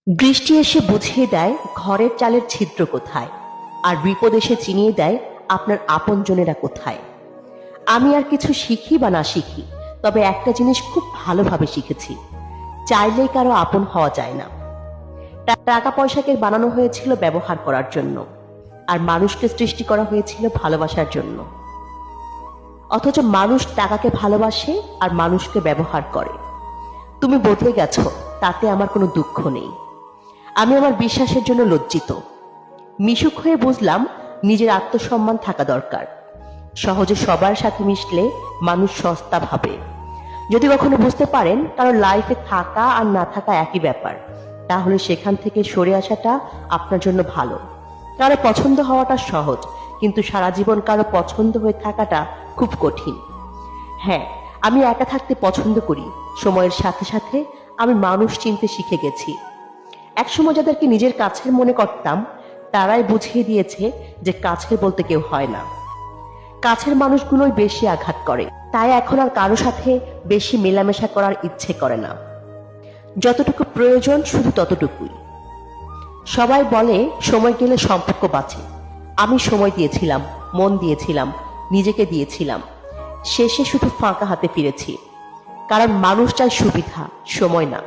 বৃষ্টি এসে বুঝিয়ে দেয় ঘরের চালের ছিদ্র কোথায়, আর বিপদ এসে চিনিয়ে দেয় আপনার আপনজনেরা কোথায়। আমি আর কিছু শিখি বা না শিখি, তবে একটা জিনিস খুব ভালোভাবে শিখেছি, চাইলেই কারো আপন হওয়া যায় না। টাকা পয়সাকে বানানো হয়েছিল ব্যবহার করার জন্য, আর মানুষকে সৃষ্টি করা হয়েছিল ভালোবাসার জন্য। অথচ মানুষ টাকাকে ভালোবাসে আর মানুষকে ব্যবহার করে। তুমি বদলে গেছো, তাতে আমার কোনো দুঃখ নেই। আমি আমার বিশ্বাসের জন্য লজ্জিত। মিশুক হয়ে বুঝলাম নিজের আত্মসম্মান থাকা দরকার। সহজে সবার সাথে মিশলে মানুষ সস্তা ভাবে। যদি কখনো বুঝতে পারেন কারো লাইফে থাকা আর না থাকা একই ব্যাপার, তাহলে সেখান থেকে সরে আসাটা আপনার জন্য ভালো। কারো পছন্দ হওয়াটা সহজ, কিন্তু সারা জীবন কারো পছন্দ হয়ে থাকাটা খুব কঠিন। হ্যাঁ, আমি একা থাকতে পছন্দ করি। সময়ের সাথে সাথে আমি মানুষ চিনতে শিখে গেছি। একসময় যাদেরকে নিজের কাছের মনে করতাম, তারাই বুঝিয়ে দিয়েছে যে কাছের বলতে কেউ হয় না। কাছের মানুষগুলোই বেশি আঘাত করে, তাই এখন আর কারো সাথে বেশি মেলামেশা করার ইচ্ছে করে না। যতটুকু প্রয়োজন শুধু ততটুকুই। সবাই বলে সময় গেলে সম্পর্ক বাঁচে। আমি সময় দিয়েছিলাম, মন দিয়েছিলাম, নিজেকে দিয়েছিলাম। শেষে শুধু ফাঁকা হাতে ফিরেছি। কারণ মানুষ চায় সুবিধা, সময় না।